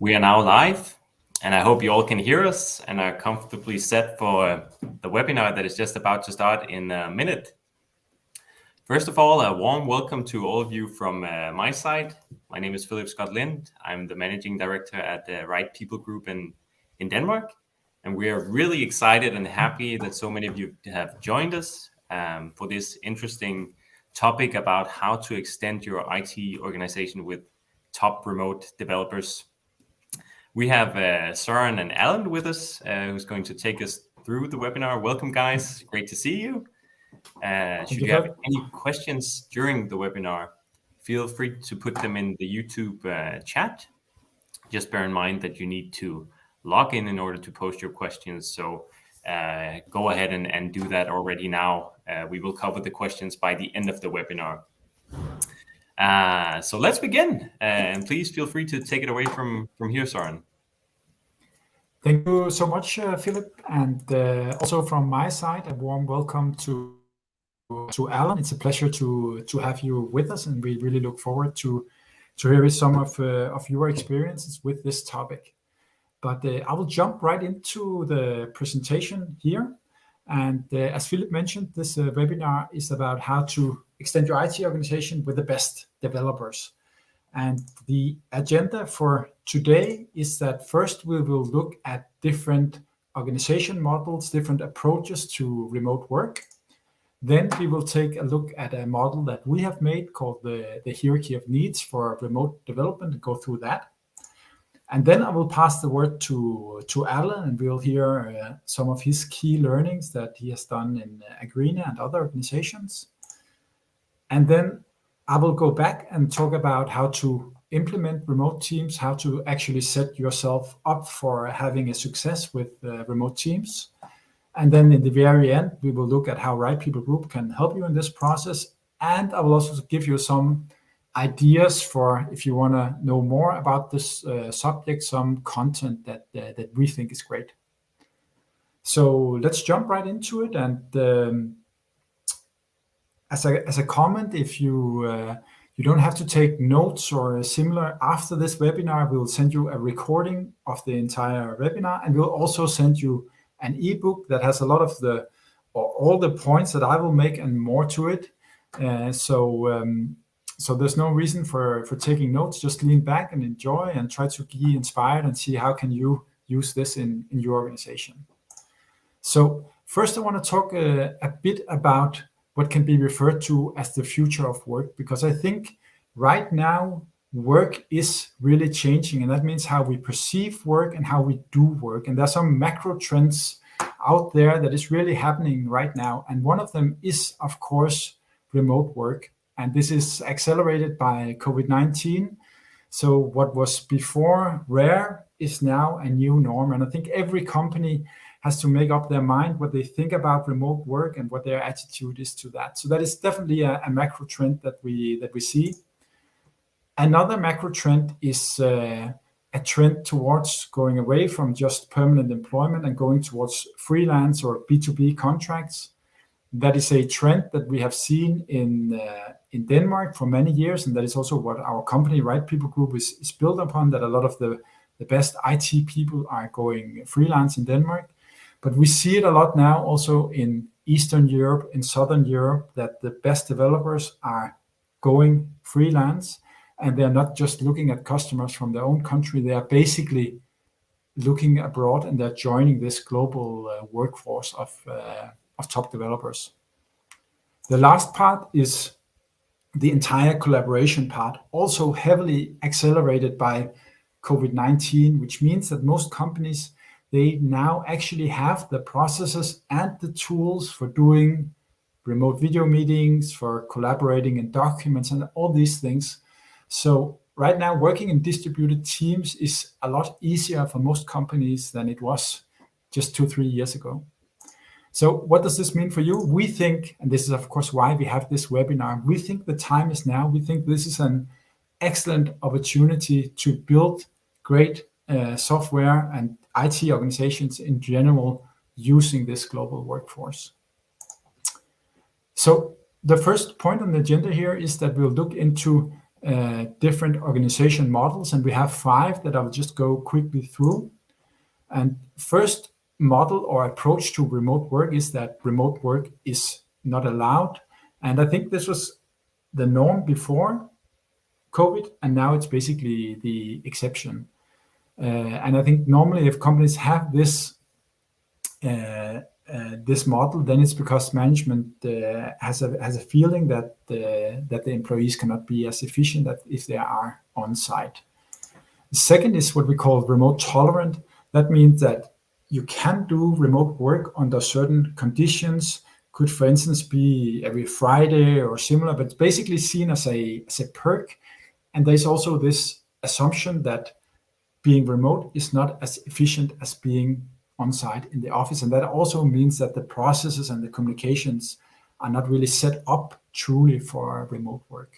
We are now live, and I hope you all can hear us and are comfortably set for the webinar that is just about to start in a minute. First of all, a warm welcome to all of you from my side. My name is Philip Scott Lind. I'm the Managing Director at the Right People Group in Denmark, and we are really excited and happy that so many of you have joined us for this interesting topic about how to extend your IT organization with top remote developers. We have Søren and Allan with us, who's going to take us through the webinar. Welcome, guys. Great to see you. Should you have any questions during the webinar, feel free to put them in the YouTube chat. Just bear in mind that you need to log in order to post your questions. So go ahead and do that already now. We will cover the questions by the end of the webinar. So let's begin, and please feel free to take it away from here, Søren. Thank you so much, Philip, and also from my side, a warm welcome to Allan. It's a pleasure to have you with us, and we really look forward to hearing some of your experiences with this topic. But I will jump right into the presentation here. And as Philip mentioned, this webinar is about how to extend your IT organization with the best developers. And the agenda for today is that first we will look at different organization models, different approaches to remote work. Then we will take a look at a model that we have made called the hierarchy of needs for remote development and go through that. And then I will pass the word to Allan, and we'll hear some of his key learnings that he has done in Agreena and other organizations. And then I will go back and talk about how to implement remote teams, how to actually set yourself up for having a success with remote teams. And then in the very end, we will look at how Right People Group can help you in this process. And I will also give you some ideas for if you want to know more about this subject, some content that we think is great. So let's jump right into it. And as a comment, if you don't have to take notes or similar after this webinar, we'll send you a recording of the entire webinar, and we'll also send you an ebook that has a lot of all the points that I will make and more to it. So there's no reason for taking notes. Just lean back and enjoy and try to be inspired and see how can you use this in your organization. So first I want to talk a bit about what can be referred to as the future of work, because I think right now work is really changing, and that means how we perceive work and how we do work. And there's some macro trends out there that is really happening right now. And one of them is, of course, remote work. And this is accelerated by COVID-19. So what was before rare is now a new norm. And I think every company has to make up their mind what they think about remote work and what their attitude is to that. So that is definitely a macro trend that we see. Another macro trend is a trend towards going away from just permanent employment and going towards freelance or B2B contracts. That is a trend that we have seen in Denmark for many years, and that is also what our company, Right People Group, is built upon, that a lot of the best IT people are going freelance in Denmark. But we see it a lot now also in Eastern Europe, in Southern Europe, that the best developers are going freelance, and they're not just looking at customers from their own country. They are basically looking abroad, and they're joining this global workforce of top developers. The last part is the entire collaboration part, also heavily accelerated by COVID-19, which means that most companies, they now actually have the processes and the tools for doing remote video meetings, for collaborating in documents and all these things. So right now, working in distributed teams is a lot easier for most companies than it was just 2-3 years ago. So what does this mean for you? We think, and this is of course why we have this webinar, we think the time is now. We think this is an excellent opportunity to build great software and IT organizations in general using this global workforce. So the first point on the agenda here is that we'll look into different organization models, and we have 5 that I'll just go quickly through. And first model or approach to remote work is that remote work is not allowed. And I think this was the norm before COVID, and now it's basically the exception. And I think normally if companies have this model, then it's because management has a feeling that the employees cannot be as efficient as if they are on site. The second is what we call remote tolerant. That means that you can do remote work under certain conditions. Could, for instance, be every Friday or similar, but it's basically seen as a perk. And there's also this assumption that being remote is not as efficient as being on site in the office. And that also means that the processes and the communications are not really set up truly for remote work.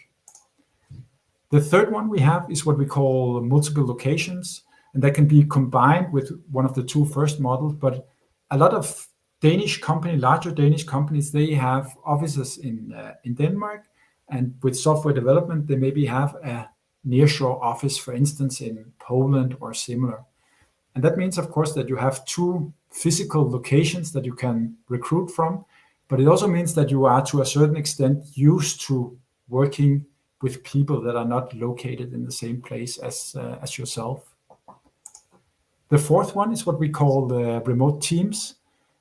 The third one we have is what we call multiple locations, and that can be combined with one of the 2 first models. But a lot of larger Danish companies, they have offices in Denmark, and with software development, they maybe have a nearshore office, for instance, in Poland or similar. And that means, of course, that you have 2 physical locations that you can recruit from, but it also means that you are, to a certain extent, used to working with people that are not located in the same place as yourself. The fourth one is what we call the remote teams,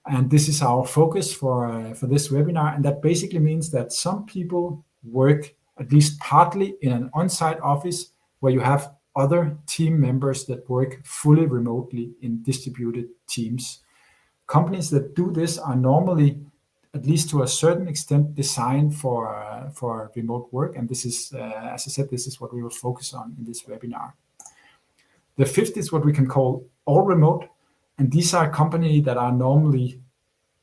and this is our focus for this webinar. And that basically means that some people work at least partly in an on-site office where you have other team members that work fully remotely in distributed teams. Companies that do this are normally, at least to a certain extent, designed for remote work. And this is, as I said, this is what we will focus on in this webinar. The fifth is what we can call all remote. And these are companies that are normally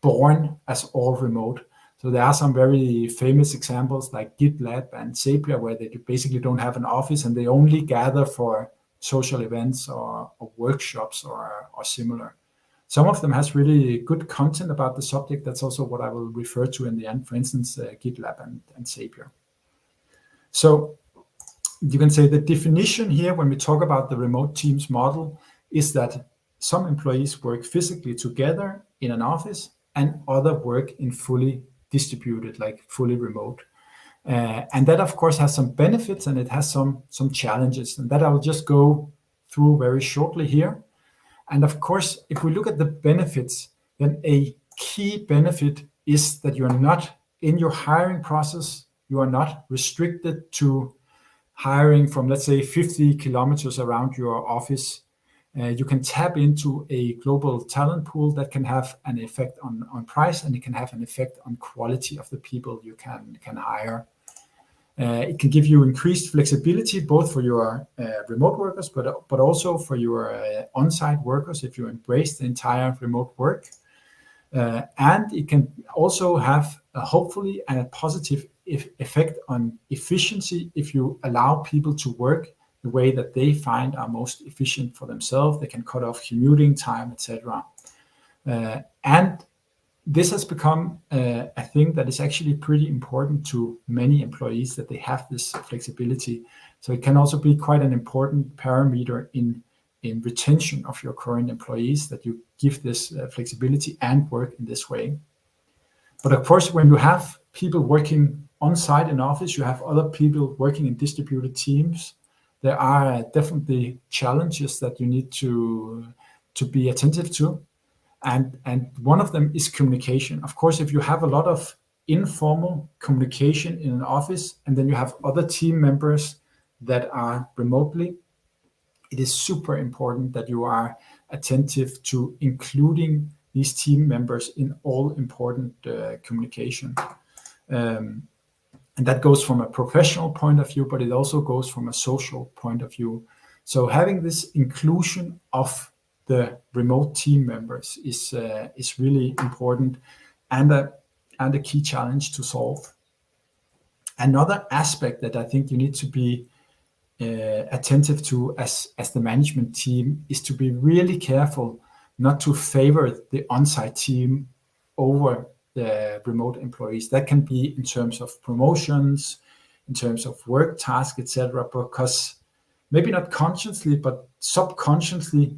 born as all remote. So there are some very famous examples like GitLab and Zapier, where they basically don't have an office and they only gather for social events or workshops or similar. Some of them has really good content about the subject. That's also what I will refer to in the end, for instance, GitLab and Zapier. So you can say the definition here when we talk about the remote teams model is that some employees work physically together in an office and other work in fully distributed, like fully remote. And that, of course, has some benefits and it has some challenges. And that I will just go through very shortly here. And of course, if we look at the benefits, then a key benefit is that you are not, in your hiring process, you are not restricted to hiring from, let's say, 50 kilometers around your office. You can tap into a global talent pool that can have an effect on price, and it can have an effect on quality of the people you can hire. It can give you increased flexibility, both for your remote workers, but also for your on-site workers if you embrace the entire remote work. And it can also have hopefully a positive effect on efficiency if you allow people to work the way that they find are most efficient for themselves. They can cut off commuting time, etc. And this has become a thing that is actually pretty important to many employees, that they have this flexibility. So it can also be quite an important parameter in retention of your current employees, that you give this flexibility and work in this way. But of course, when you have people working on site in office, you have other people working in distributed teams. There are definitely challenges that you need to be attentive to. And one of them is communication. Of course, if you have a lot of informal communication in an office, and then you have other team members that are remotely, it is super important that you are attentive to including these team members in all important communication. And that goes from a professional point of view, but it also goes from a social point of view. So having this inclusion of the remote team members is really important and a key challenge to solve. Another aspect that I think you need to be attentive to as the management team is to be really careful not to favor the on-site team over the remote employees. That can be in terms of promotions, in terms of work, task, etc. Because maybe not consciously, but subconsciously,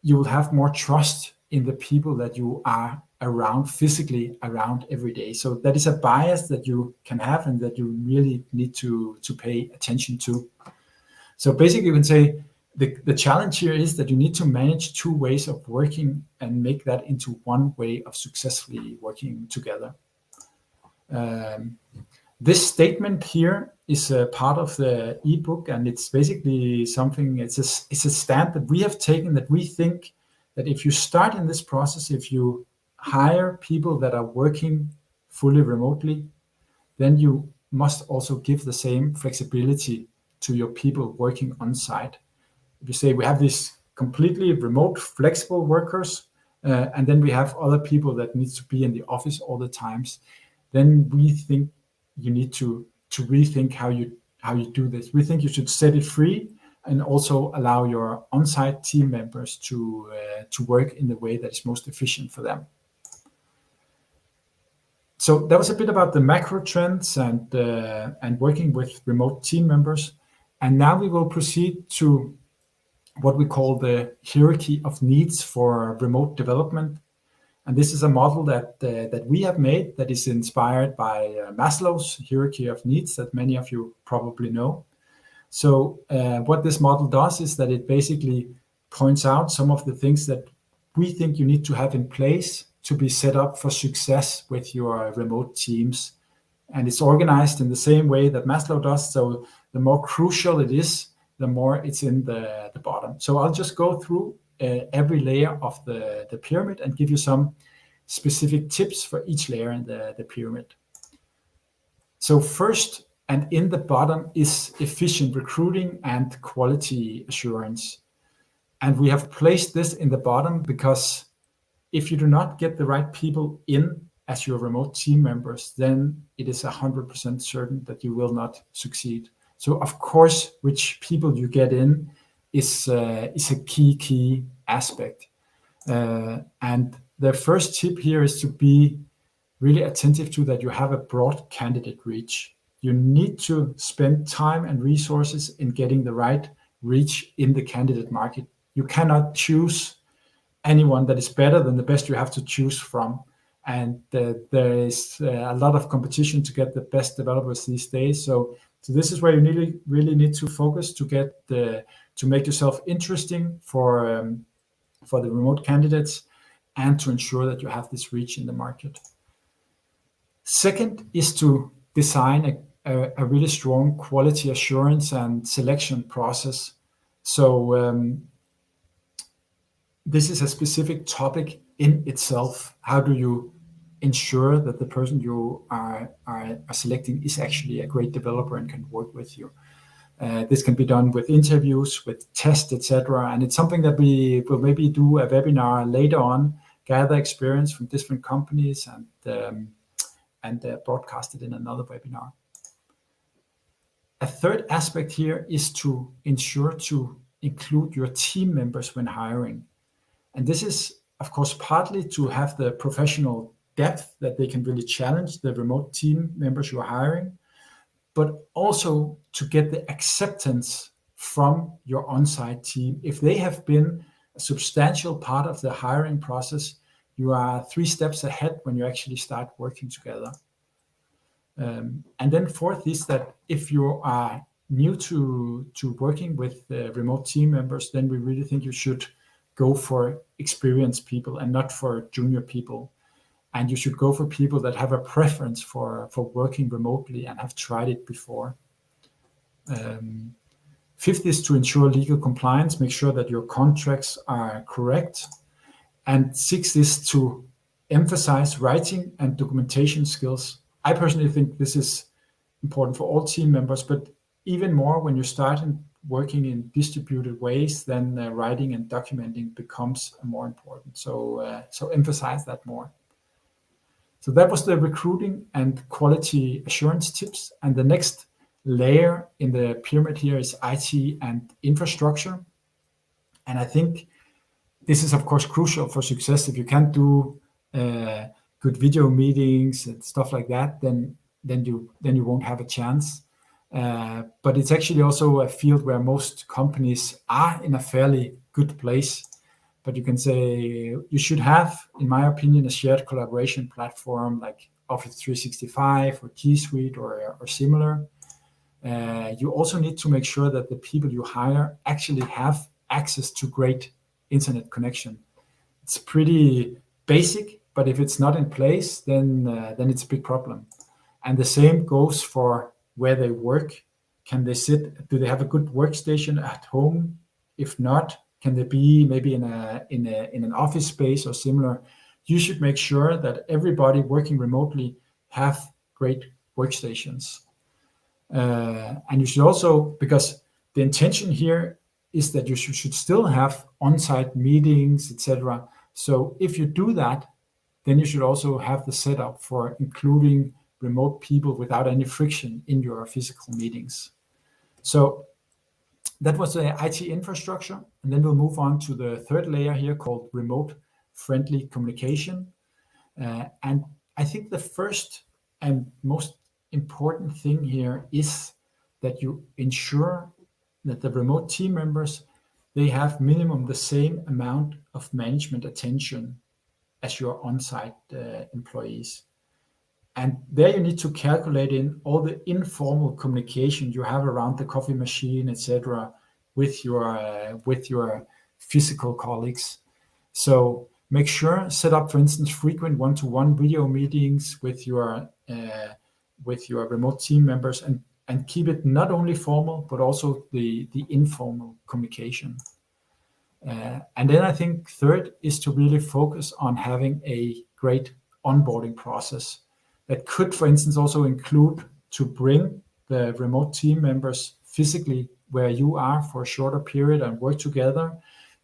you will have more trust in the people that you are around, physically around every day. So that is a bias that you can have and that you really need to pay attention to. So basically, you can say the challenge here is that you need to manage two ways of working and make that into one way of successfully working together. This statement here is a part of the ebook, and it's basically something, it's a stand that we have taken, that we think that if you start in this process, if you hire people that are working fully remotely, then you must also give the same flexibility to your people working on site. If you say we have these completely remote, flexible workers, and then we have other people that need to be in the office all the times, then we think you need to rethink how you do this. We think you should set it free and also allow your on-site team members to work in the way that is most efficient for them. So that was a bit about the macro trends and working with remote team members. And now we will proceed to what we call the hierarchy of needs for remote development. And this is a model that we have made that is inspired by Maslow's hierarchy of needs that many of you probably know. So what this model does is that it basically points out some of the things that we think you need to have in place to be set up for success with your remote teams. And it's organized in the same way that Maslow does. So the more crucial it is, the more it's in the bottom. So I'll just go through every layer of the pyramid and give you some specific tips for each layer in the pyramid. So first and in the bottom is efficient recruiting and quality assurance. And we have placed this in the bottom because if you do not get the right people in as your remote team members, then it is 100% certain that you will not succeed. So of course, which people you get in is a key aspect. And the first tip here is to be really attentive to that you have a broad candidate reach. You need to spend time and resources in getting the right reach in the candidate market. You cannot choose anyone that is better than the best you have to choose from. And there is a lot of competition to get the best developers these days. So this is where you really need to focus to make yourself interesting for the remote candidates and to ensure that you have this reach in the market. Second is to design a really strong quality assurance and selection process. So this is a specific topic in itself. How do you ensure that the person you are selecting is actually a great developer and can work with you? This can be done with interviews, with tests, etc. And it's something that we will maybe do a webinar later on, gather experience from different companies and broadcast it in another webinar. A third aspect here is to ensure to include your team members when hiring. And this is, of course, partly to have the professional depth that they can really challenge the remote team members you are hiring, but also to get the acceptance from your on-site team. If they have been a substantial part of the hiring process, you are 3 steps ahead when you actually start working together. And then fourth is that if you are new to working with remote team members, then we really think you should go for experienced people and not for junior people. And you should go for people that have a preference for working remotely and have tried it before. Fifth is to ensure legal compliance, make sure that your contracts are correct. And sixth is to emphasize writing and documentation skills. I personally think this is important for all team members, but even more when you start working in distributed ways, then writing and documenting becomes more important. So emphasize that more. So that was the recruiting and quality assurance tips. And the next layer in the pyramid here is IT and infrastructure. And I think this is, of course, crucial for success. If you can't do good video meetings and stuff like that, then then you won't have a chance. But it's actually also a field where most companies are in a fairly good place. But you can say you should have, in my opinion, a shared collaboration platform like Office 365 or G Suite or similar. You also need to make sure that the people you hire actually have access to great internet connection. It's pretty basic, but if it's not in place, then it's a big problem. And the same goes for where they work. Can they sit? Do they have a good workstation at home? If not, can they be maybe in an office space or similar? You should make sure that everybody working remotely have great workstations. And you should also, because the intention here is that you should still have on-site meetings, etc. So if you do that, then you should also have the setup for including remote people without any friction in your physical meetings. So that was the IT infrastructure. And then we'll move on to the third layer here called remote friendly communication. And I think the first and most important thing here is that you ensure that the remote team members, they have minimum the same amount of management attention as your on-site employees. And there you need to calculate in all the informal communication you have around the coffee machine, etc., with your physical colleagues. So make sure set up, for instance, frequent one-to-one video meetings with your remote team members, and keep it not only formal but also the informal communication. And then I think third is to really focus on having a great onboarding process that could, for instance, also include to bring the remote team members physically where you are for a shorter period and work together,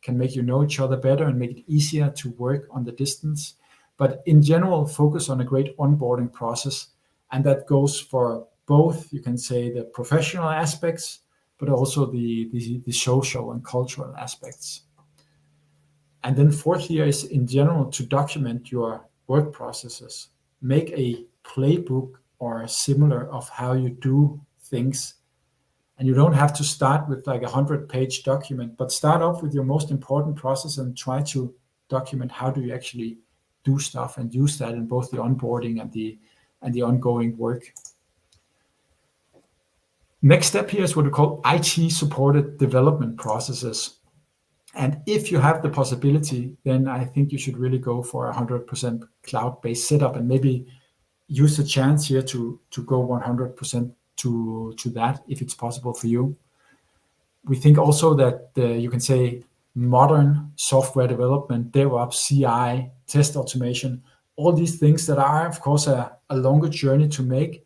can make you know each other better and make it easier to work on the distance. But in general, focus on a great onboarding process. And that goes for both, you can say, the professional aspects, but also the social and cultural aspects. And then fourth here is in general to document your work processes. Make a playbook or similar of how you do things. And you don't have to start with like 100-page document, but start off with your most important process and try to document how do you actually do stuff and use that in both the onboarding and the ongoing work. Next step here is what we call IT supported development processes. And if you have the possibility, then I think you should really go for 100% cloud-based setup and maybe use the chance here to go 100% to that if it's possible for you. We think also that you can say modern software development, DevOps, CI, test automation, all these things that are, of course, a longer journey to make,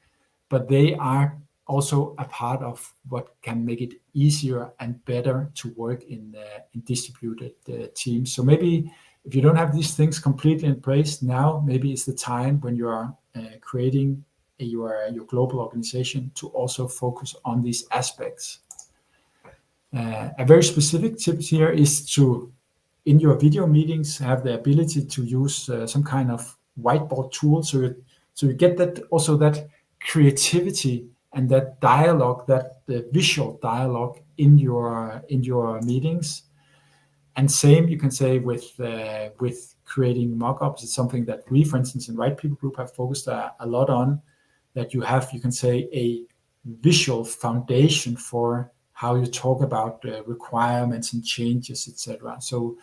but they are also a part of what can make it easier and better to work in distributed teams. So maybe if you don't have these things completely in place now, maybe it's the time when you are creating your global organization to also focus on these aspects. A very specific tip here is to, in your video meetings, have the ability to use some kind of whiteboard tool, so you get that also that creativity and that dialogue, that the visual dialogue in your meetings. And same you can say with creating mock-ups. It's something that we, for instance, in Right People Group have focused a lot on, that you have, you can say, a visual foundation for how you talk about requirements and changes, etc. So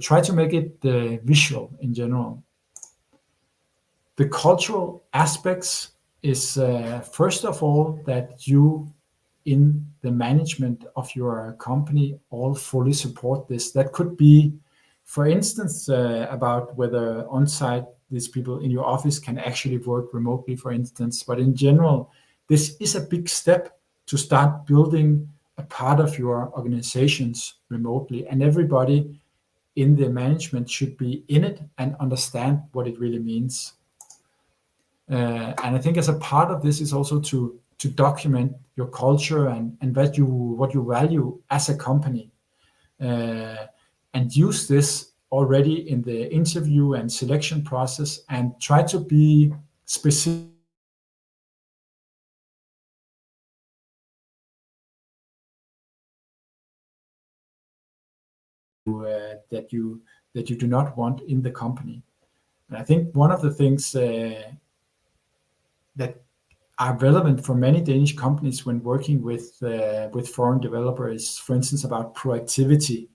try to make it visual in general. The cultural aspects is first of all that you in the management of your company all fully support this. That could be, for instance, about whether on-site these people in your office can actually work remotely, for instance. But in general, this is a big step to start building a part of your organizations remotely, and everybody in the management should be in it and understand what it really means. And I think as a part of this is also to document your culture and what you value as a company, and use this already in the interview and selection process, and try to be specific that you do not want in the company. And I think one of the things that are relevant for many Danish companies when working with foreign developers, for instance, about proactivity.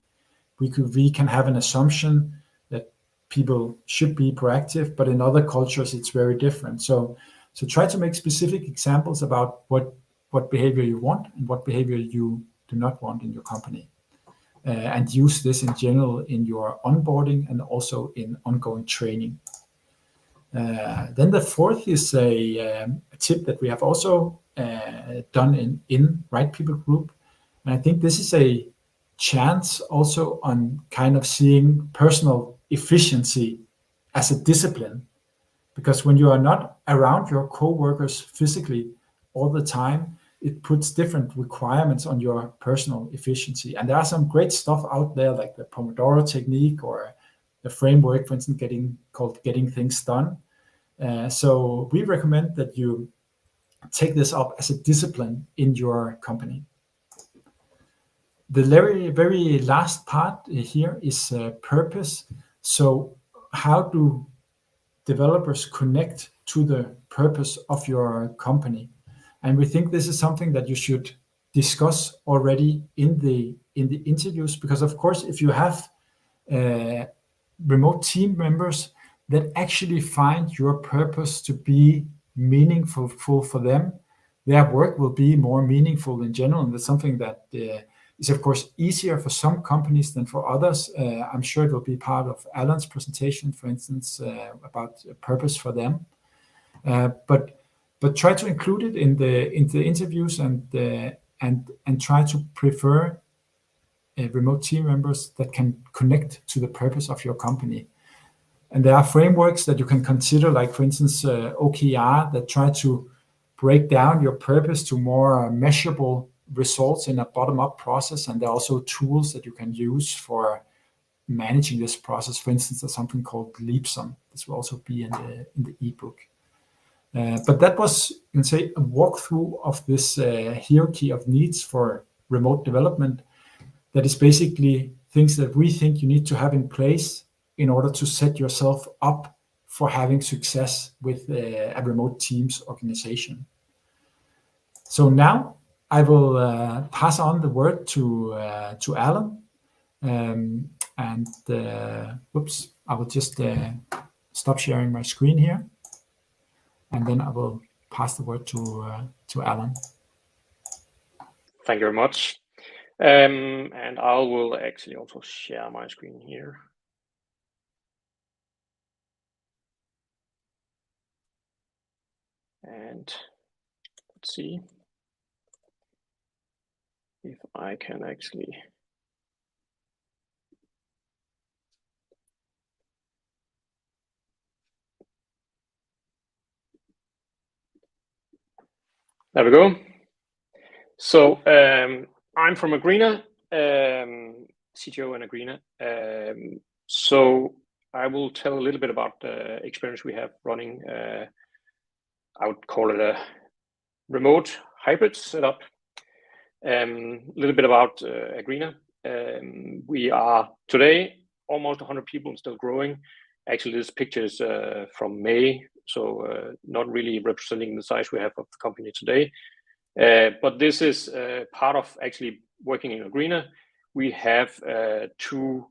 We can have an assumption that people should be proactive, but in other cultures it's very different. So try to make specific examples about what behavior you want and what behavior you do not want in your company, and use this in general in your onboarding and also in ongoing training. Then the fourth is a tip that we have also done in Right People Group. And I think this is a chance also on kind of seeing personal efficiency as a discipline. Because when you are not around your co-workers physically all the time, it puts different requirements on your personal efficiency. And there are some great stuff out there, like the Pomodoro technique or the framework, for instance, getting things done. So we recommend that you take this up as a discipline in your company. The very, very last part here is purpose. So how do developers connect to the purpose of your company? And we think this is something that you should discuss already in the interviews, because of course, if you have remote team members that actually find your purpose to be meaningful for them, their work will be more meaningful in general. And that's something that is, of course, easier for some companies than for others. I'm sure it will be part of Allan's presentation, for instance, about purpose for them. But try to include it in the interviews and try to prefer remote team members that can connect to the purpose of your company. And there are frameworks that you can consider, like, for instance, OKR, that try to break down your purpose to more measurable results in a bottom-up process. And there are also tools that you can use for managing this process. For instance, there's something called Leapson. This will also be in the ebook. But that was, you can say, a walkthrough of this hierarchy of needs for remote development. That is basically things that we think you need to have in place in order to set yourself up for having success with a remote teams organization. So now I will pass on the word to Allan, whoops, I will just stop sharing my screen here, and then I will pass the word to Allan. Thank you very much. And I will actually also share my screen here. And let's see if I can actually. There we go. So I'm from Agreena, CTO in Agreena. So I will tell a little bit about the experience we have running. I would call it a remote hybrid setup. A little bit about Agreena. We are today almost 100 people and still growing. Actually, this picture is from May, so not really representing the size we have of the company today. But this is part of actually working in Agreena. We have 2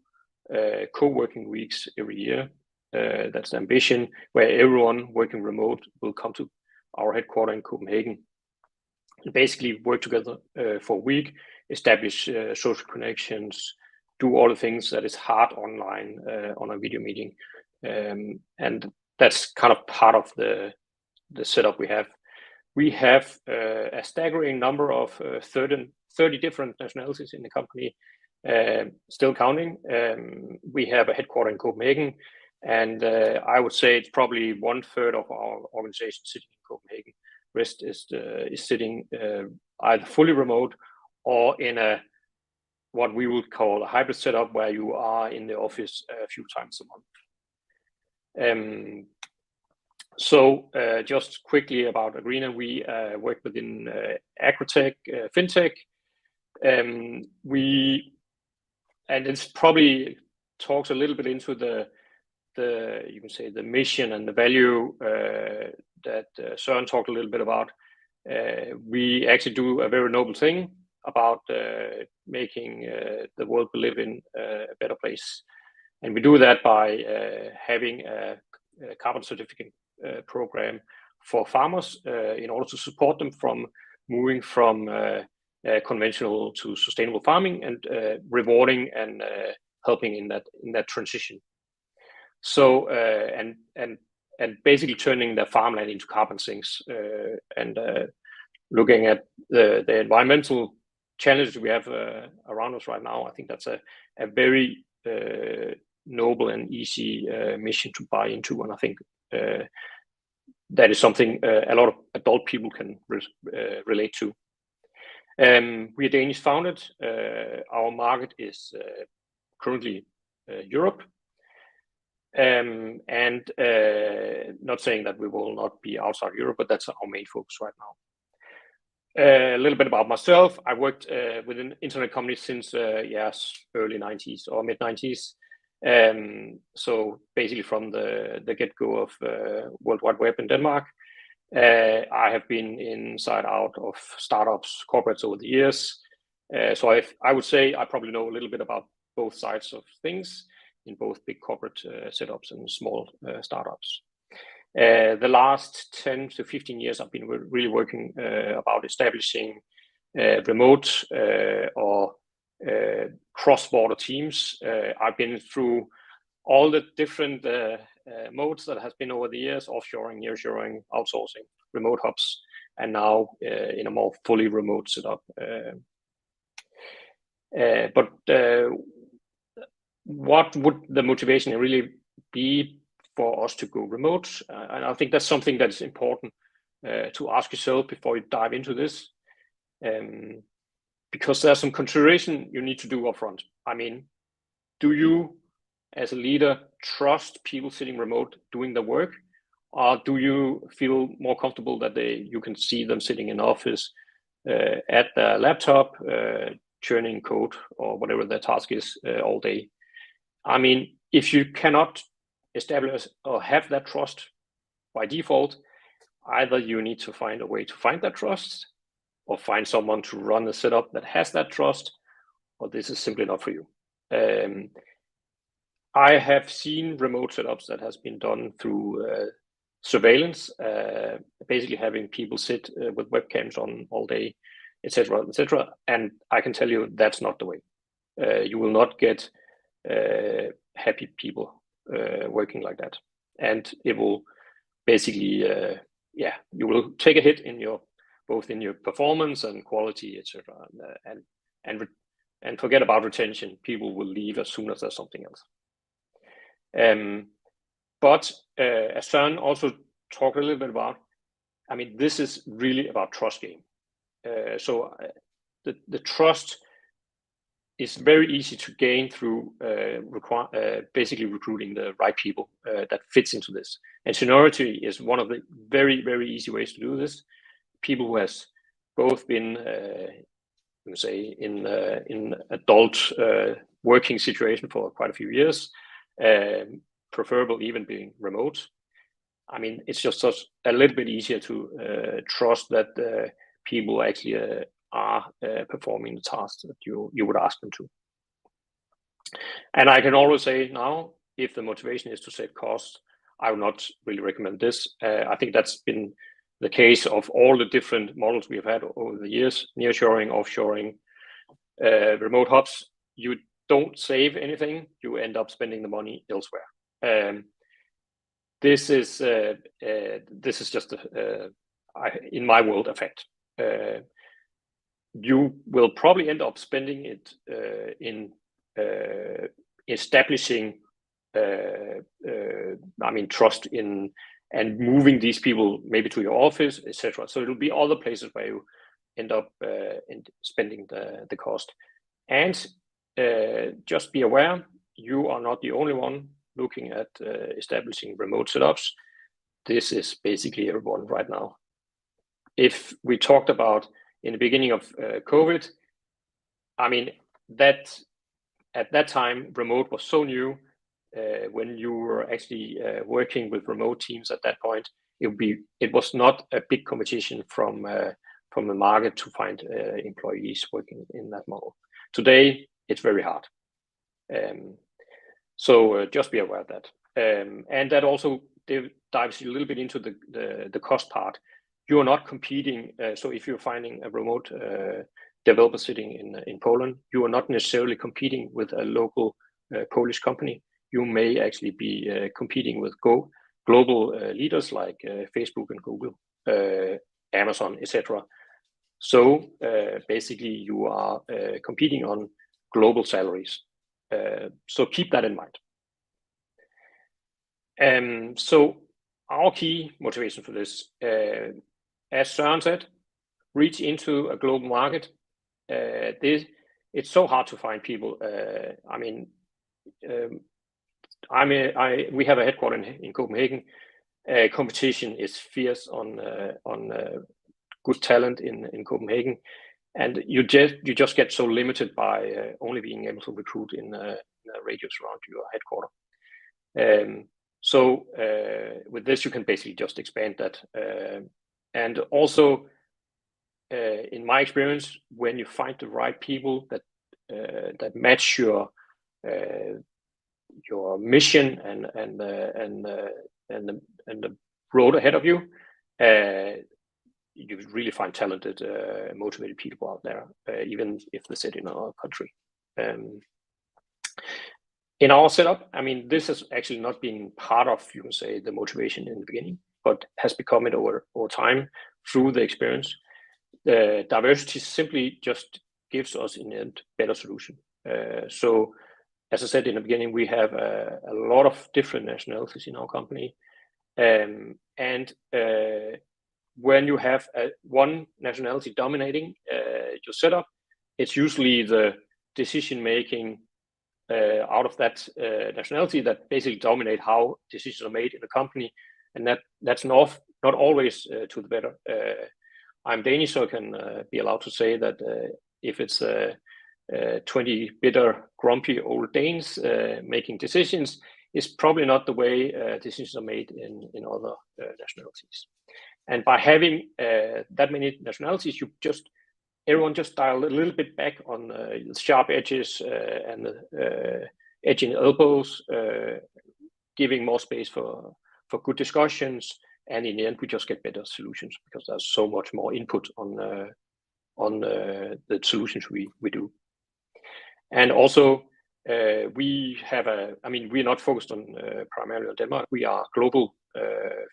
co-working weeks every year. That's the ambition, where everyone working remote will come to our headquarters in Copenhagen and basically work together for a week, establish social connections, do all the things that is hard online on a video meeting. And that's kind of part of the setup we have. We have a staggering number of 30 different nationalities in the company, still counting. We have a headquarters in Copenhagen, and I would say it's probably 1/3 of our organization sitting in Copenhagen. Rest is sitting either fully remote or in a what we would call a hybrid setup, where you are in the office a few times a month. So just quickly about Agreena, we work within agritech, fintech. We it's probably talks a little bit into the you can say the mission and the value that Søren talked a little bit about. We actually do a very noble thing about making the world we live in a better place, and we do that by having a carbon certificate program for farmers in order to support them from moving from conventional to sustainable farming, and rewarding and helping in that transition. So and basically turning the farmland into carbon sinks, and looking at the environmental challenges we have around us right now. I think that's a very noble and easy mission to buy into, and I think that is something a lot of adult people can relate to. We are Danish founded. Our market is currently Europe. And not saying that we will not be outside Europe, but that's our main focus right now. A little bit about myself. I worked within internet companies since early 90s or mid 90s. So basically from the get-go of World Wide Web in Denmark. I have been inside out of startups, corporates over the years. So I would say I probably know a little bit about both sides of things, in both big corporate setups and small startups. The last 10 to 15 years, I've been really working about establishing remote or cross-border teams. I've been through all the different modes that has been over the years: offshoring, nearshoring, outsourcing, remote hubs, and now in a more fully remote setup. But what would the motivation really be for us to go remote? And I think that's something that's important to ask yourself before you dive into this, because there's some consideration you need to do upfront. I mean, do you, as a leader, trust people sitting remote doing the work, or do you feel more comfortable that you can see them sitting in office at their laptop, churning code or whatever their task is all day? I mean, if you cannot establish or have that trust by default, either you need to find a way to find that trust, or find someone to run a setup that has that trust, or this is simply not for you. I have seen remote setups that has been done through surveillance, basically having people sit with webcams on all day, etc., etc. And I can tell you that's not the way. You will not get happy people working like that, and it will basically, you will take a hit in both in your performance and quality, etc. And forget about retention. People will leave as soon as there's something else. But as Søren also talked a little bit about, I mean, this is really about trust game. So the trust is very easy to gain through basically recruiting the right people that fits into this. And seniority is one of the very, very easy ways to do this. People who has both been, say, in adult working situation for quite a few years, preferable even being remote. I mean, it's just such a little bit easier to trust that people actually are performing the tasks that you would ask them to. And I can always say now, if the motivation is to save costs, I would not really recommend this. I think that's been the case of all the different models we've had over the years: nearshoring, offshoring, remote hubs. You don't save anything; you end up spending the money elsewhere. This is just in my world a fact. You will probably end up spending it in establishing, trust in, and moving these people maybe to your office, etc. So it'll be other places where you end up in spending the cost. And just be aware, you are not the only one looking at establishing remote setups. This is basically everyone right now. If we talked about in the beginning of COVID, I mean, that at that time, remote was so new. When you were actually working with remote teams at that point, it was not a big competition from the market to find employees working in that model. Today, it's very hard. So just be aware of that. And that also dives a little bit into the cost part. You are not competing. So if you're finding a remote developer sitting in Poland, you are not necessarily competing with a local Polish company. You may actually be competing with global leaders like Facebook and Google, Amazon, etc. So basically, you are competing on global salaries. So keep that in mind. So our key motivation for this, as Søren said, reach into a global market. It's so hard to find people. We have a headquarters in Copenhagen. Competition is fierce on good talent in Copenhagen, and you just get so limited by only being able to recruit in a radius around your headquarters. So with this, you can basically just expand that. And also, in my experience, when you find the right people that match your mission and the road ahead of you, you really find talented, motivated people out there, even if they sit in our country. In our setup, I mean, this has actually not been part of, you can say, the motivation in the beginning, but has become it over time through the experience. Diversity simply just gives us in the end better solution. So, as I said in the beginning, we have a lot of different nationalities in our company, and when you have one nationality dominating your setup, it's usually the decision making out of that nationality that basically dominate how decisions are made in the company, and that's not always to the better. I'm Danish, so I can be allowed to say that if it's 20 bitter, grumpy old Danes making decisions, it's probably not the way decisions are made in other nationalities. And by having that many nationalities, everyone just dial a little bit back on the sharp edges and the edging elbows, giving more space for good discussions, and in the end, we just get better solutions because there's so much more input on the solutions we do. And also, we're not focused on primarily on Denmark. We are a global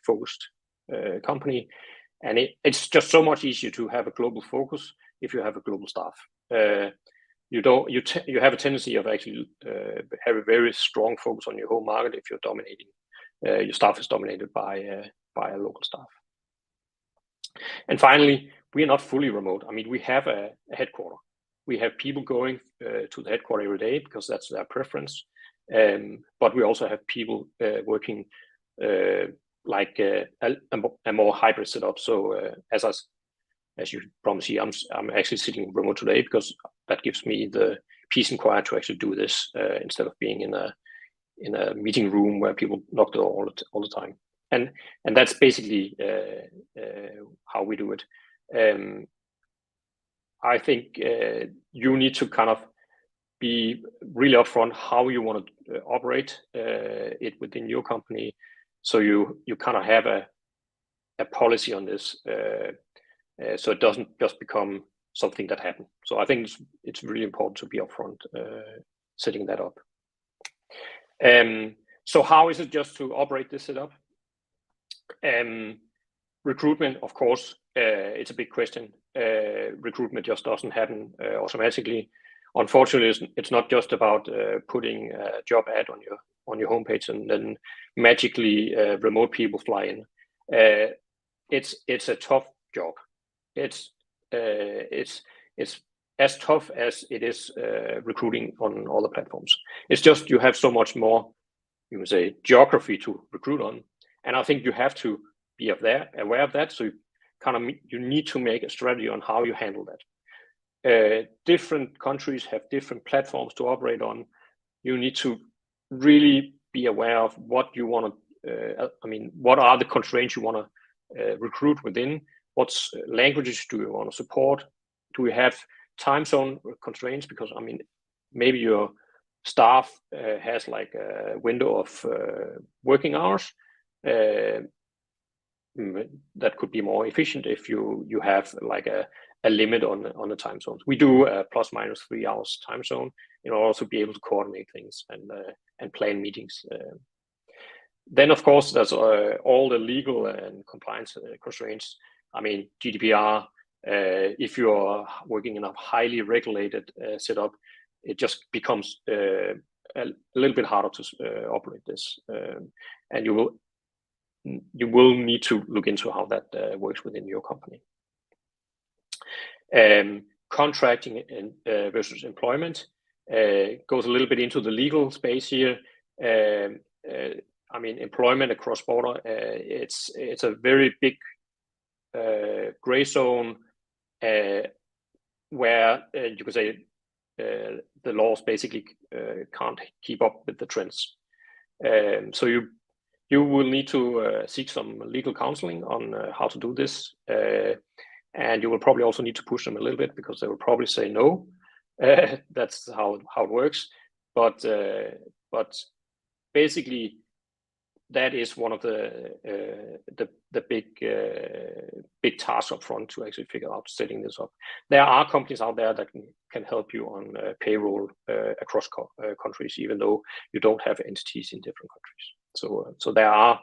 focused company, and it's just so much easier to have a global focus if you have a global staff. You have a tendency of actually have a very strong focus on your home market if you're dominating. Your staff is dominated by a local staff. And finally, we are not fully remote. I mean, we have a headquarter. We have people going to the headquarter every day because that's their preference. But we also have people working like a more hybrid setup. So as you probably see, I'm actually sitting remote today because that gives me the peace and quiet to actually do this instead of being in a meeting room where people knock the door all the time. And that's basically how we do it. I think you need to kind of be really upfront how you want to operate it within your company, so you kind of have a policy on this, so it doesn't just become something that happens. So I think it's really important to be upfront setting that up. So how is it just to operate this setup? Recruitment, of course, it's a big question. Recruitment just doesn't happen automatically. Unfortunately, it's not just about putting a job ad on your homepage and then magically remote people fly in. It's a tough job. It's as tough as it is recruiting on other platforms. It's just you have so much more, you can say, geography to recruit on, and I think you have to be aware of that. So you need to make a strategy on how you handle that. Different countries have different platforms to operate on. you need to really be aware of what you want to. What are the constraints you want to recruit within? What languages do you want to support? Do we have time zone constraints? Because maybe your staff has like a window of working hours that could be more efficient if you have like a limit on the time zones. We do a plus minus 3 hours time zone in order to be able to coordinate things and plan meetings. Then of course there's all the legal and compliance constraints. GDPR. If you are working in a highly regulated setup, it just becomes a little bit harder to operate this, and you will need to look into how that works within your company. Contracting versus employment goes a little bit into the legal space here. Employment across border, it's a very big gray zone where you could say the laws basically can't keep up with the trends. So you will need to seek some legal counseling on how to do this, and you will probably also need to push them a little bit because they will probably say no. That's how it works. But basically, that is one of the big tasks up front to actually figure out setting this up. There are companies out there that can help you on payroll across countries, even though you don't have entities in different countries. So there are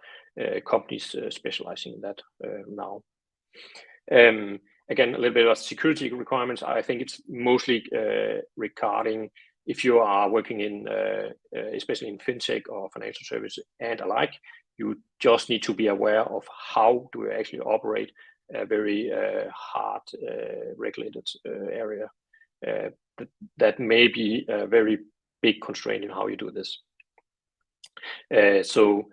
companies specializing in that now. Again, a little bit of security requirements. I think it's mostly regarding if you are working in, especially in fintech or financial services and alike, you just need to be aware of how do you actually operate a very hard regulated area. That may be a very big constraint in how you do this. So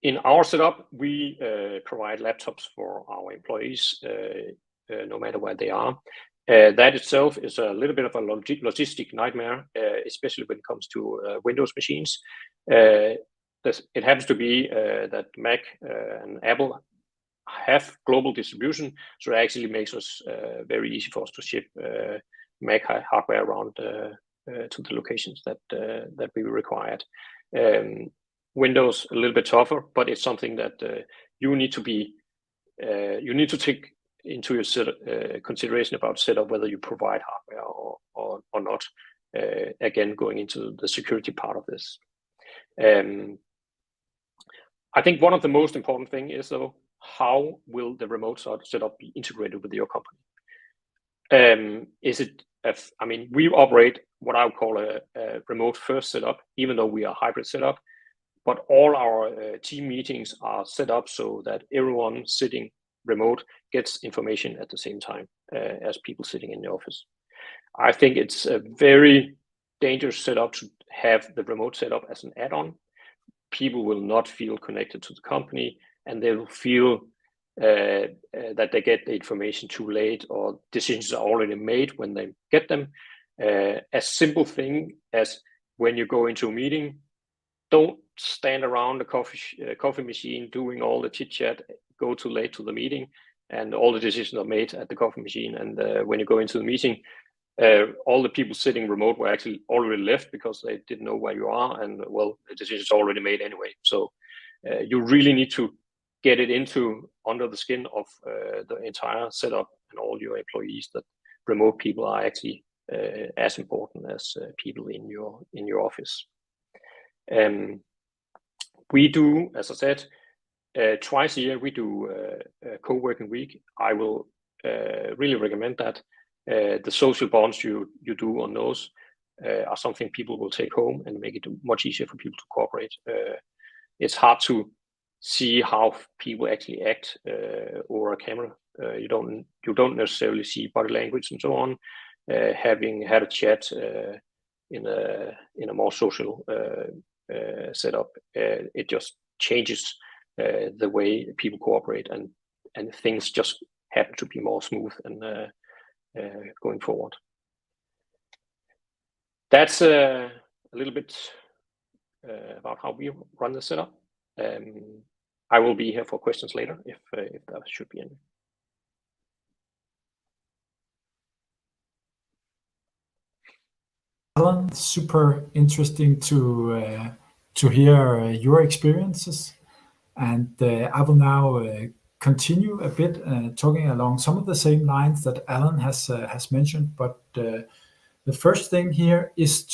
in our setup, we provide laptops for our employees, no matter where they are. That itself is a little bit of a logistic nightmare, especially when it comes to Windows machines. It happens to be that Mac and Apple have global distribution, so it actually makes us very easy for us to ship Mac hardware around to the locations that we required. Windows a little bit tougher, but it's something that you need to take into your consideration about setup, whether you provide hardware or not. Again, going into the security part of this. I think one of the most important thing is though, how will the remote setup be integrated with your company? We operate what I would call a remote first setup, even though we are hybrid setup, but all our team meetings are set up so that everyone sitting remote gets information at the same time as people sitting in the office. I think it's a very dangerous setup to have the remote setup as an add-on. People will not feel connected to the company, and they will feel that they get the information too late, or decisions are already made when they get them. A simple thing as when you go into a meeting, don't stand around the coffee machine doing all the chit chat, go too late to the meeting, and all the decisions are made at the coffee machine. And when you go into the meeting, all the people sitting remote were actually already left because they didn't know where you are, and well, the decision is already made anyway. So you really need to get it under the skin of the entire setup and all your employees, that remote people are actually as important as people in your office. We do, as I said, twice a year we do a co-working week. I will really recommend that. The social bonds you do on those are something people will take home and make it much easier for people to cooperate. It's hard to see how people actually act over a camera. You don't necessarily see body language and so on. Having had a chat in a more social setup, it just changes the way people cooperate, and things just happen to be more smooth and going forward. That's a little bit about how we run the setup. I will be here for questions later if there should be any. Allan, super interesting to hear your experiences, and I will now continue a bit talking along some of the same lines that Allan has mentioned. But the first thing here is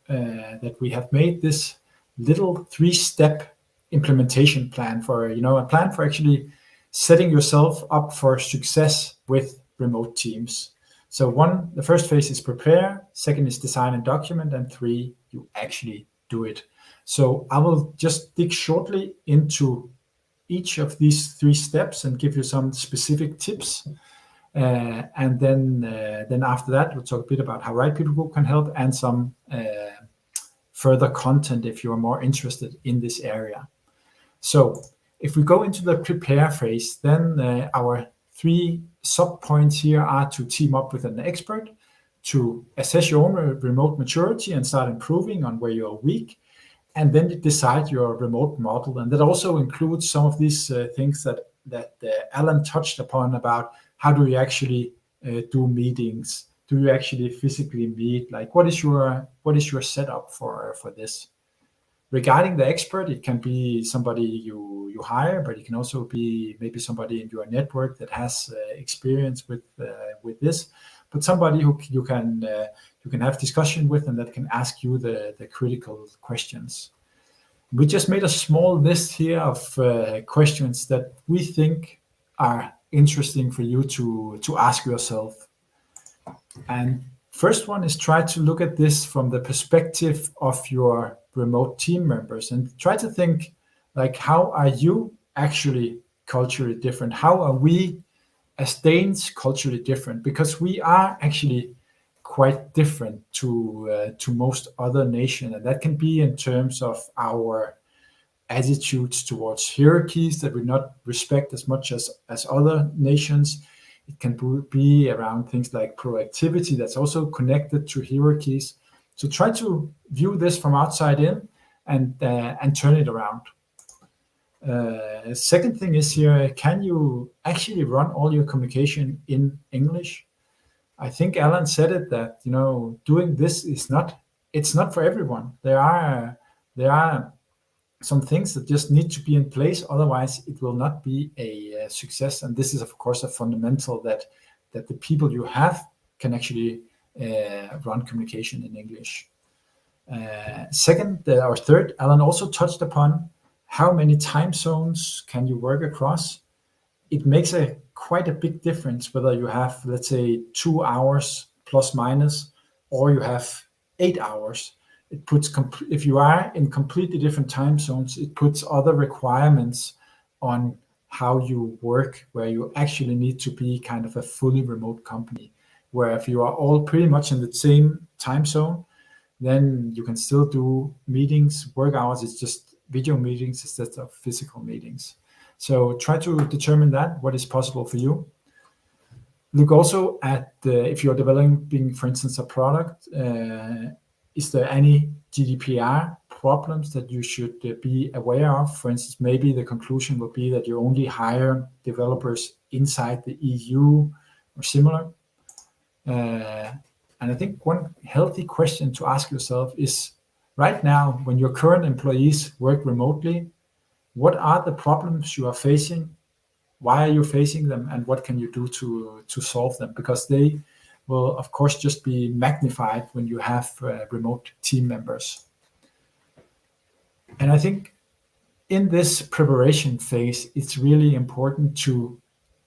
that we have made this little 3-step implementation plan for a plan for actually setting yourself up for success with remote teams. So the first phase is prepare, second is design and document, and 3, you actually do it. So I will just dig shortly into each of these 3 steps and give you some specific tips. And then after that, we'll talk a bit about how Right People Group can help and some further content if you are more interested in this area. So if we go into the prepare phase, then our 3 sub-points here are to team up with an expert, to assess your own remote maturity and start improving on where you're weak, and then you decide your remote model. And that also includes some of these things that Allan touched upon about how do you actually do meetings? Do you actually physically meet? Like, what is your setup for this? Regarding the expert, it can be somebody you hire, but it can also be maybe somebody in your network that has experience with this, but somebody who you can have discussion with and that can ask you the critical questions. We just made a small list here of questions that we think are interesting for you to ask yourself. And first one is try to look at this from the perspective of your remote team members and try to think, like, how are you actually culturally different? How are we as Danes culturally different? Because we are actually quite different to most other nations, and that can be in terms of our attitudes towards hierarchies that we not respect as much as other nations. It can be around things like proactivity that's also connected to hierarchies. So try to view this from outside in and turn it around. Second thing is here, can you actually run all your communication in English? I think Allan said it that doing this it's not for everyone. There are some things that just need to be in place, otherwise it will not be a success. And this is of course a fundamental that the people you have can actually run communication in English. Second or third, Allan also touched upon how many time zones can you work across. It makes quite a big difference whether you have, let's say, 2 hours plus minus, or you have 8 hours. It puts if you are in completely different time zones, it puts other requirements on how you work, where you actually need to be kind of a fully remote company. Where if you are all pretty much in the same time zone, then you can still do meetings, work hours. It's just video meetings instead of physical meetings. So try to determine what is possible for you. Look also at if you're developing, for instance, a product, is there any GDPR problems that you should be aware of? For instance, maybe the conclusion will be that you only hire developers inside the EU or similar. And I think one healthy question to ask yourself is, right now, when your current employees work remotely, what are the problems you are facing? Why are you facing them? And what can you do to solve them? Because they will, of course, just be magnified when you have remote team members. And I think in this preparation phase, it's really important to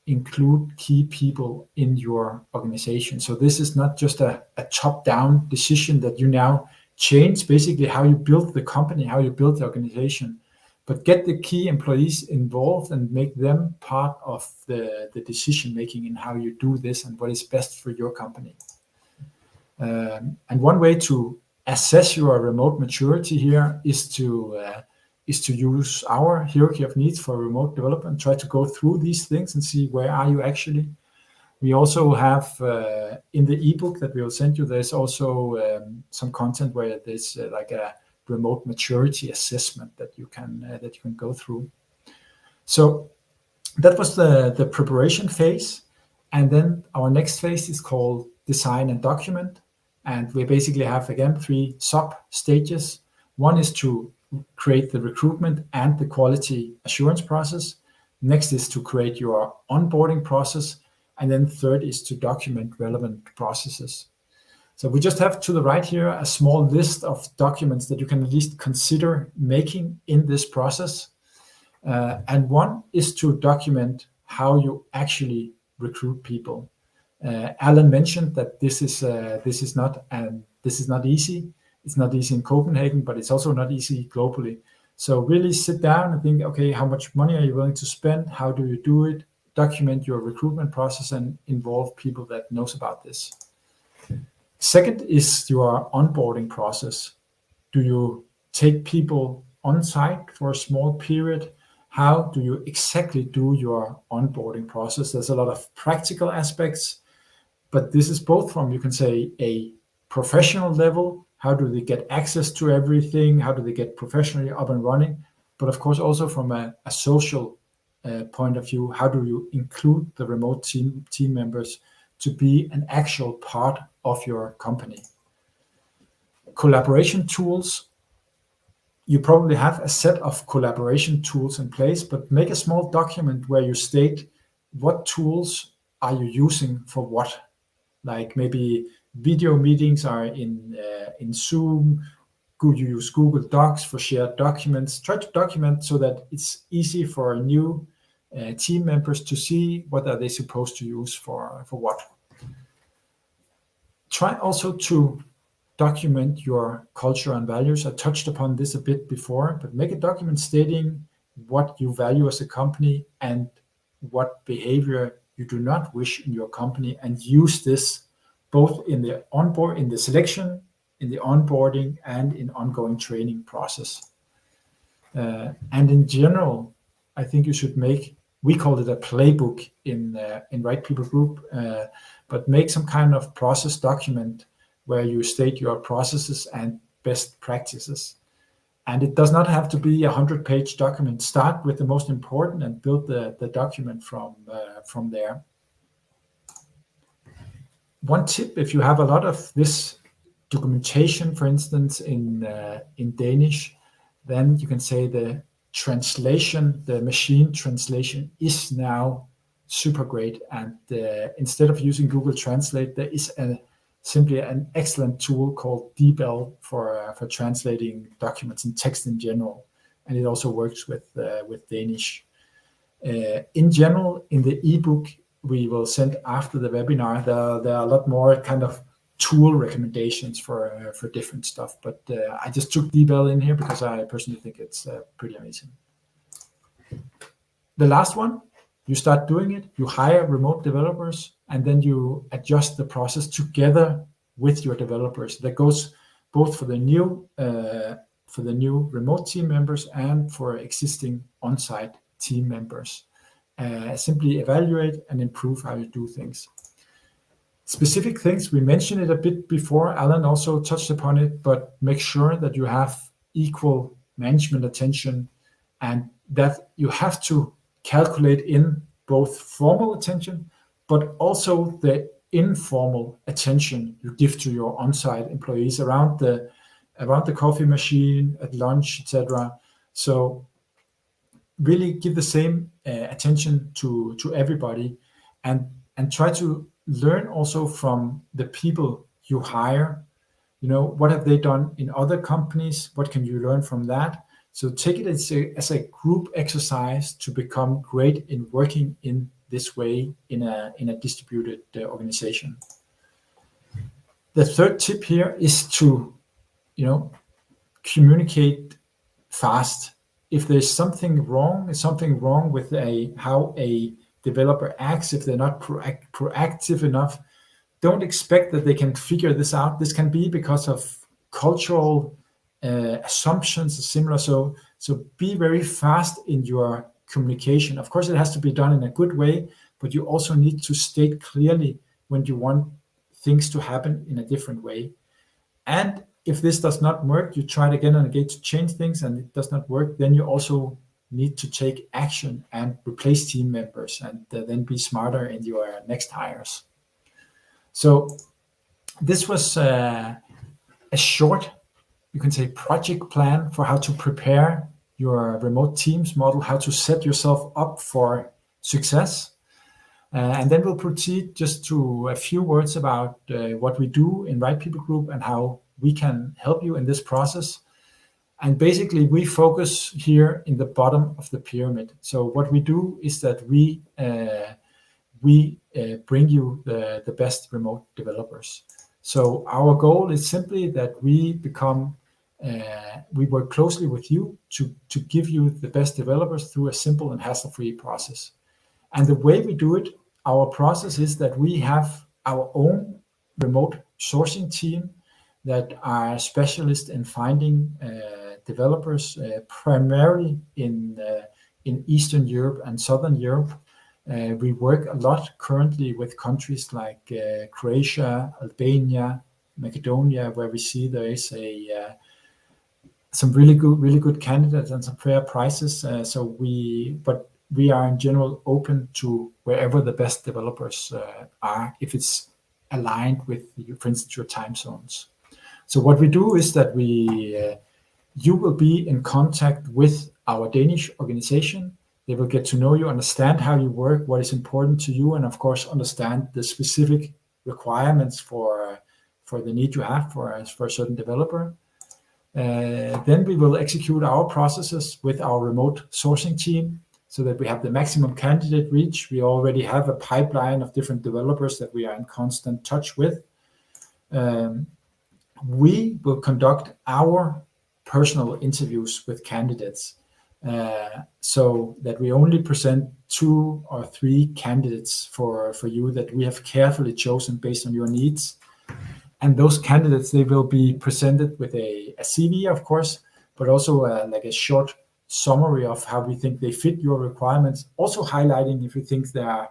include key people in your organization. So this is not just a top-down decision that you now change basically how you build the company, how you build the organization, but get the key employees involved and make them part of the decision-making in how you do this and what is best for your company. And one way to assess your remote maturity here is to use our hierarchy of needs for remote development, try to go through these things and see where are you actually. We also have in the ebook that we will send you, there's also some content where there's like a remote maturity assessment that you can go through. So that was the preparation phase, and then our next phase is called design and document, and we basically have again 3 sub stages. One is to create the recruitment and the quality assurance process. Next is to create your onboarding process, and then third is to document relevant processes. So we just have to the right here a small list of documents that you can at least consider making in this process. And one is to document how you actually recruit people. Allan mentioned that this is not easy. It's not easy in Copenhagen, but it's also not easy globally. So really sit down and think, okay, how much money are you willing to spend? How do you do it? Document your recruitment process and involve people that knows about this. Second is your onboarding process. Do you take people on site for a small period? How do you exactly do your onboarding process? There's a lot of practical aspects, but this is both from, you can say, a professional level. How do they get access to everything? How do they get professionally up and running? But of course, also from a social point of view, how do you include the remote team members to be an actual part of your company? Collaboration tools. You probably have a set of collaboration tools in place, but make a small document where you state what tools are you using for what. Like maybe video meetings are in Zoom. Could you use Google Docs for shared documents? Try to document so that it's easy for new team members to see what are they supposed to use for what. Try also to document your culture and values. I touched upon this a bit before, but make a document stating what you value as a company and what behavior you do not wish in your company, and use this both in the selection, in the onboarding, and in ongoing training process. And in general, I think you should make, we call it a playbook in Right People Group, but make some kind of process document where you state your processes and best practices. And it does not have to be a 100-page document. Start with the most important and build the document from there. One tip, if you have a lot of this documentation, for instance, in Danish, then you can say the translation, the machine translation is now super great. And instead of using Google Translate, there is simply an excellent tool called Viabill for translating documents and text in general, and it also works with Danish. In general, in the ebook we will send after the webinar, there are a lot more kind of tool recommendations for different stuff, but I just took Viabill in here because I personally think it's pretty amazing. The last one, you start doing it, you hire remote developers, and then you adjust the process together with your developers. That goes both for the new remote team members and for existing on-site team members. Simply evaluate and improve how you do things. Specific things, we mentioned it a bit before, Allan also touched upon it, but make sure that you have equal management attention and that you have to calculate in both formal attention, but also the informal attention you give to your on-site employees around the coffee machine, at lunch, etc. So really give the same attention to everybody, and try to learn also from the people you hire. You know, what have they done in other companies? What can you learn from that? So take it as a group exercise to become great in working in this way in a distributed organization. The third tip here is to, communicate fast. If there's something wrong with how a developer acts, if they're not proactive enough, don't expect that they can figure this out. This can be because of cultural assumptions or similar. So be very fast in your communication. Of course, it has to be done in a good way, but you also need to state clearly when you want things to happen in a different way. And if this does not work, you try it again and again to change things, and it does not work, then you also need to take action and replace team members, and then be smarter in your next hires. So this was a short, you can say, project plan for how to prepare your remote teams model, how to set yourself up for success. And then we'll proceed just to a few words about what we do in Right People Group and how we can help you in this process. And basically, we focus here in the bottom of the pyramid. So what we do is that we bring you the best remote developers. So our goal is simply that we work closely with you to give you the best developers through a simple and hassle-free process. And the way we do it, our process is that we have our own remote sourcing team that are specialists in finding developers, primarily in Eastern Europe and Southern Europe. We work a lot currently with countries like Croatia, Albania, Macedonia, where we see there is some really good candidates and some fair prices. But we are in general open to wherever the best developers are, if it's aligned with, for instance, your time zones. So what we do is that you will be in contact with our Danish organization. They will get to know you, understand how you work, what is important to you, and of course understand the specific requirements for the need you have for a certain developer. Then we will execute our processes with our remote sourcing team so that we have the maximum candidate reach. We already have a pipeline of different developers that we are in constant touch with. We will conduct our personal interviews with candidates, so that we only present 2 or 3 candidates for you that we have carefully chosen based on your needs. And those candidates, they will be presented with a CV, of course, but also like a short summary of how we think they fit your requirements, also highlighting if we think there are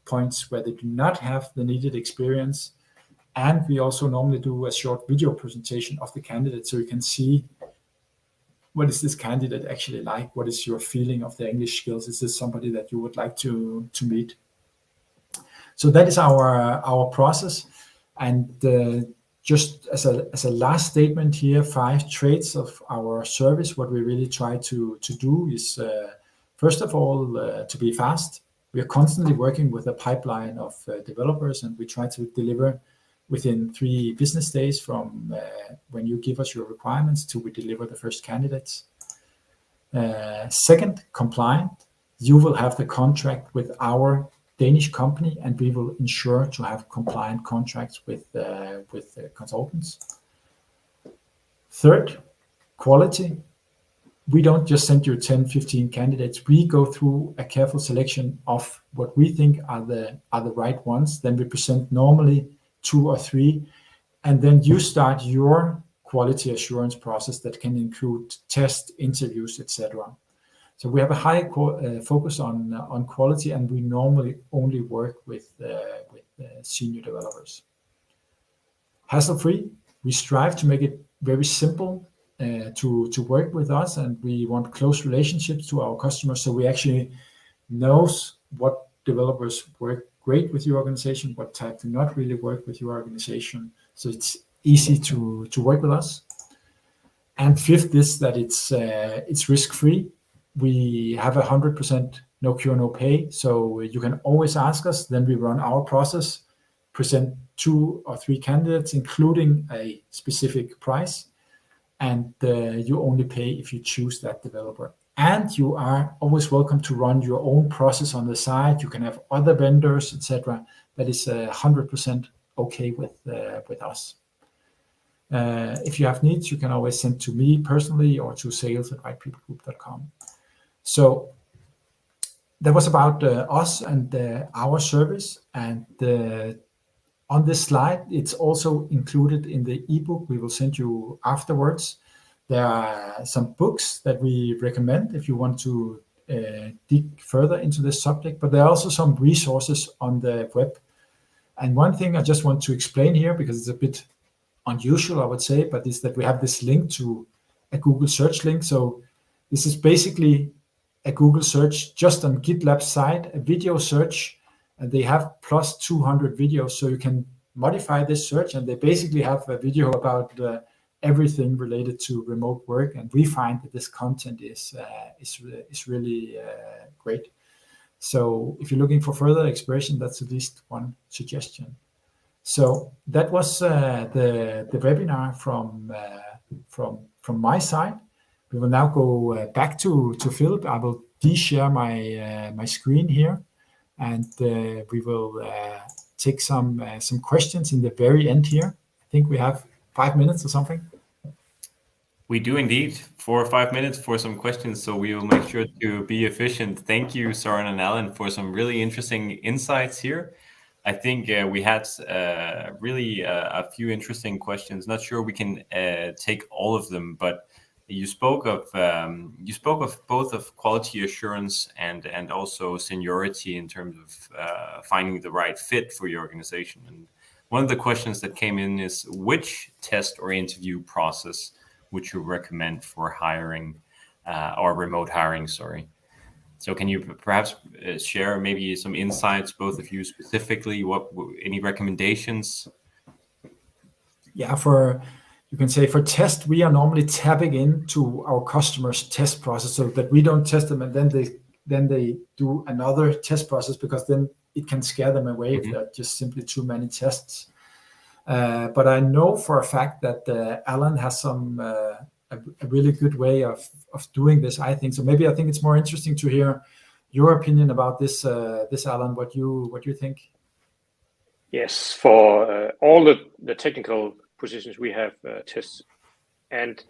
points where they do not have the needed experience. And we also normally do a short video presentation of the candidate so you can see what is this candidate actually like, what is your feeling of their English skills, is this somebody that you would like to meet. So that is our process. And just as a last statement here, 5 traits of our service. What we really try to do is, first of all, to be fast. We are constantly working with a pipeline of developers, and we try to deliver within 3 business days from when you give us your requirements to we deliver the first candidates. Second, compliant. You will have the contract with our Danish company, and we will ensure to have compliant contracts with consultants. Third, quality. We don't just send you 10, 15 candidates. We go through a careful selection of what we think are the right ones. Then we present normally 2 or 3, and then you start your quality assurance process that can include test, interviews, etc. So we have a high focus on quality, and we normally only work with senior developers. Hassle-free. We strive to make it very simple to work with us, and we want close relationships to our customers, so we actually knows what developers work great with your organization, what type do not really work with your organization. So it's easy to work with us. And fifth is that it's risk-free. We have 100% no cure, no pay. So you can always ask us, then we run our process, present 2 or 3 candidates, including a specific price. And you only pay if you choose that developer. And you are always welcome to run your own process on the side. You can have other vendors, etc. That is 100% okay with us. If you have needs, you can always send to me personally or to sales@rightpeoplegroup.com. So that was about us and our service. And on this slide, it's also included in the ebook we will send you afterwards. There are some books that we recommend if you want to dig further into this subject, but there are also some resources on the web. And one thing I just want to explain here, because it's a bit unusual, I would say, but is that we have this link to a Google search link. So this is basically a Google search just on GitLab's site, a video search, and they have plus 200 videos. So you can modify this search, and they basically have a video about everything related to remote work. And we find that this content is really great. So if you're looking for further exploration, that's at least one suggestion. So that was the webinar from my side. We will now go back to Philip. I will de-share my screen here, and we will take some questions in the very end here. I think we have 5 minutes or something. We do indeed, 4 or 5 minutes for some questions, so we will make sure to be efficient. Thank you, Søren and Allan, for some really interesting insights here. I think we had really a few interesting questions. Not sure we can take all of them, but you spoke of both of quality assurance and also seniority in terms of finding the right fit for your organization. And one of the questions that came in is, which test or interview process would you recommend for hiring or remote hiring? Sorry. So can you perhaps share maybe some insights, both of you specifically, any recommendations? Yeah, you can say for test, we are normally tapping into our customers' test process so that we don't test them and then they do another test process, because then it can scare them away if there are just simply too many tests. But I know for a fact that Allan has a really good way of doing this, I think. So maybe I think it's more interesting to hear your opinion about this, Allan, what you think. Yes, for all the technical positions we have tests, and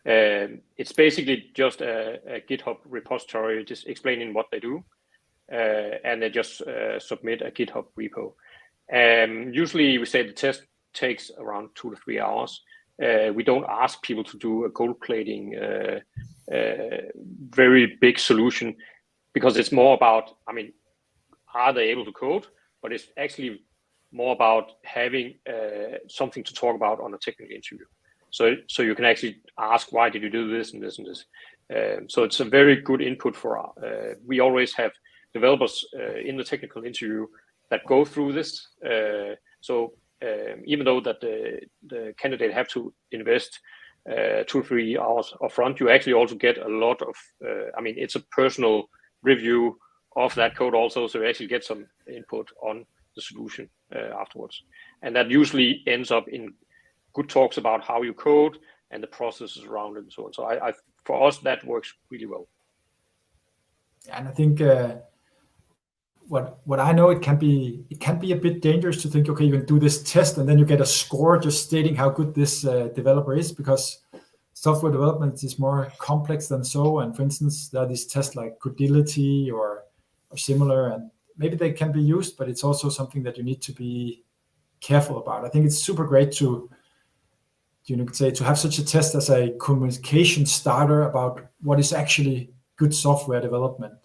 it's basically just a GitHub repository just explaining what they do, and they just submit a GitHub repo. Usually we say the test takes around 2 to 3 hours. We don't ask people to do a gold plating very big solution, because it's more about, I mean, are they able to code? But it's actually more about having something to talk about on a technical interview. So you can actually ask, why did you do this and this and this? So it's a very good input for we always have developers in the technical interview that go through this. So even though that the candidate have to invest 2 or 3 hours upfront, you actually also get a lot of, I mean, it's a personal review of that code also, so you actually get some input on the solution afterwards. And that usually ends up in good talks about how you code and the processes around it and so on. So I for us, that works really well. And I think what I know, it can be a bit dangerous to think, okay, you can do this test and then you get a score just stating how good this developer is, because software development is more complex than so. And for instance, there are these tests like codility or similar, and maybe they can be used, but it's also something that you need to be careful about. I think it's super great to have such a test as a communication starter about what is actually good software development.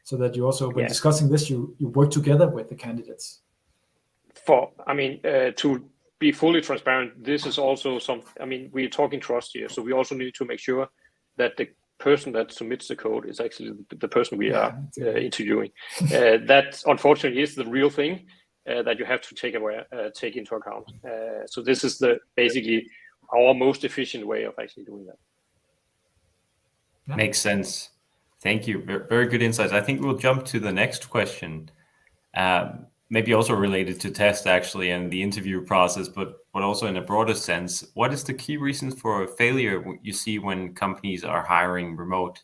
So that you also, when discussing this, you work together with the candidates. To be fully transparent, this is also we're talking trust here. So we also need to make sure that the person that submits the code is actually the person we are interviewing. That unfortunately is the real thing that you have to take into account. So this is basically our most efficient way of actually doing that. Yeah. Makes sense. Thank you. Very good insights. I think we'll jump to the next question, maybe also related to test actually and the interview process, but also in a broader sense. What is the key reasons for failure you see when companies are hiring remote?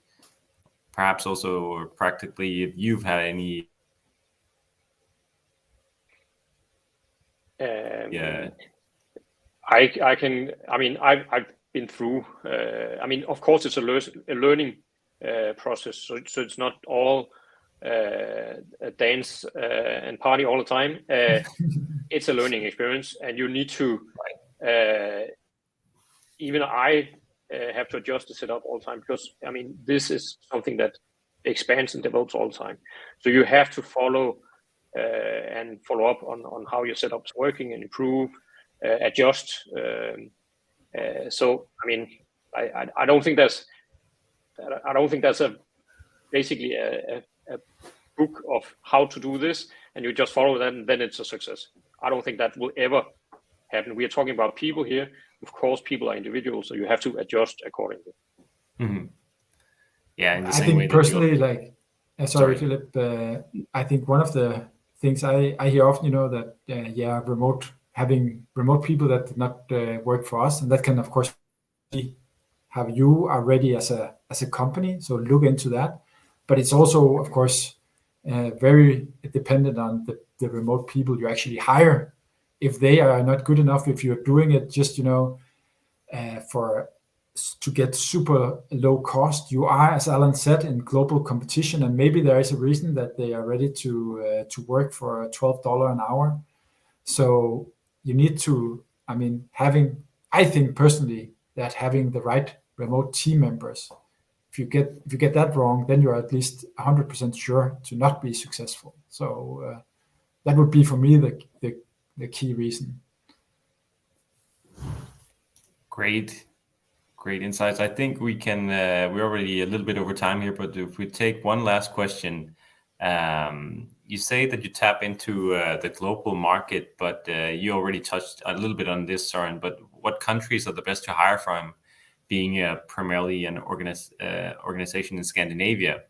Perhaps also practically, if you've had any. I've been through. Of course, it's a learning process. So it's not all a dance and party all the time. It's a learning experience, and you need to. Even I have to adjust the setup all the time, because this is something that expands and develops all the time. So you have to follow and follow up on how your setup's working and improve, adjust. So I mean, I don't think that's basically a book of how to do this, and you just follow that, and then it's a success. I don't think that will ever happen. We are talking about people here. Of course, people are individuals, so you have to adjust accordingly. Mm-hmm. Yeah, in the I same think way personally, like, sorry, Sorry. Philip. I think one of the things I hear often, that having remote people that did not work for us, and that can of course be how you are ready as a company. So look into that. But it's also, of course, very dependent on the remote people you actually hire. If they are not good enough, if you're doing it just to get super low cost, you are, as Allan said, in global competition, and maybe there is a reason that they are ready to work for $12 an hour. So you need to, I mean, I think personally that having the right remote team members, if you get that wrong, then you're at least 100% sure to not be successful. So that would be for me the key reason. Great insights. I think we can. We're already a little bit over time here, but if we take one last question, you say that you tap into the global market, but you already touched a little bit on this, Søren. But what countries are the best to hire from, being primarily an organization in Scandinavia?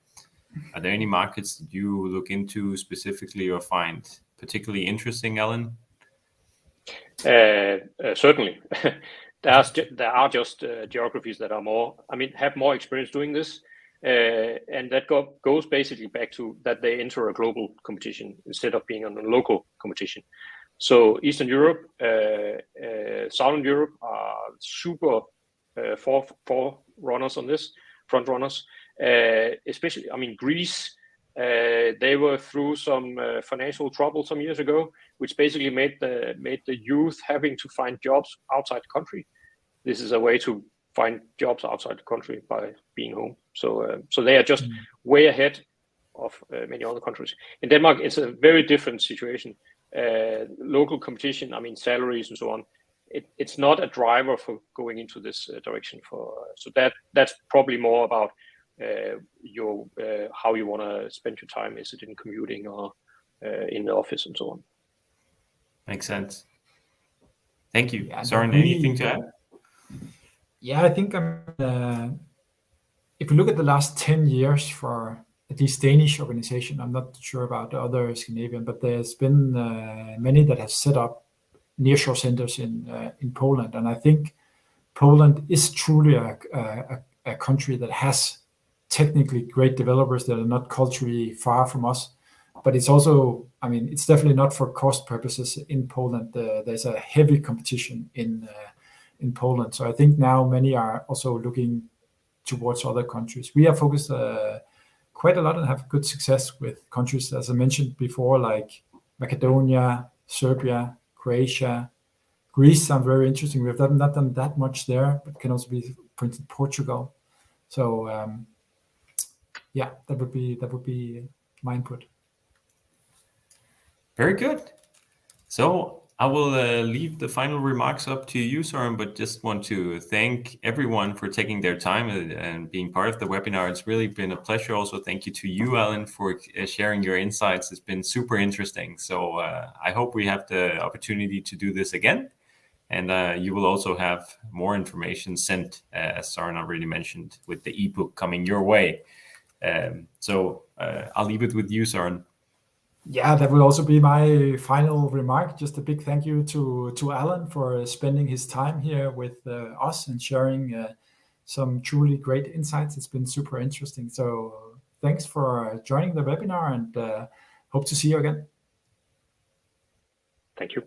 Are there any markets that you look into specifically or find particularly interesting, Allan? Certainly. There are just geographies that are have more experience doing this, and that goes basically back to that they enter a global competition instead of being on a local competition. So Eastern Europe, Southern Europe are super forerunners on this, front runners. Especially, I mean, Greece. They were through some financial trouble some years ago, which basically made the youth having to find jobs outside the country. This is a way to find jobs outside the country by being home. So they are just way ahead of many other countries. In Denmark, it's a very different situation. Local competition, I mean, salaries and so on. It's not a driver for going into this direction. So that's probably more about how you want to spend your time. Is it in commuting or in the office and so on? Makes sense. Thank you. Yeah, Søren, anything to add? Yeah, I think if you look at the last 10 years for at least Danish organization, I'm not sure about the other Scandinavian, but there's been many that have set up nearshore centers in Poland, and I think Poland is truly a country that has technically great developers that are not culturally far from us, but it's also, I mean, it's definitely not for cost purposes in Poland. There's a heavy competition in Poland, so I think now many are also looking towards other countries. We are focused quite a lot and have good success with countries, as I mentioned before, like Macedonia, Serbia, Croatia, Greece. Sound very interesting. We've not done that much there, but can also be, for instance, Portugal. So yeah, that would be my input. Very good. So I will leave the final remarks up to you, Søren, but just want to thank everyone for taking their time and being part of the webinar. It's really been a pleasure. Also, thank you to you, Allan, for sharing your insights. It's been super interesting. So I hope we have the opportunity to do this again. And you will also have more information sent, as Søren already mentioned, with the ebook coming your way. So I'll leave it with you, Søren. Yeah, that will also be my final remark. Just a big thank you to Allan for spending his time here with us and sharing some truly great insights. It's been super interesting. So thanks for joining the webinar, and hope to see you again. Thank you.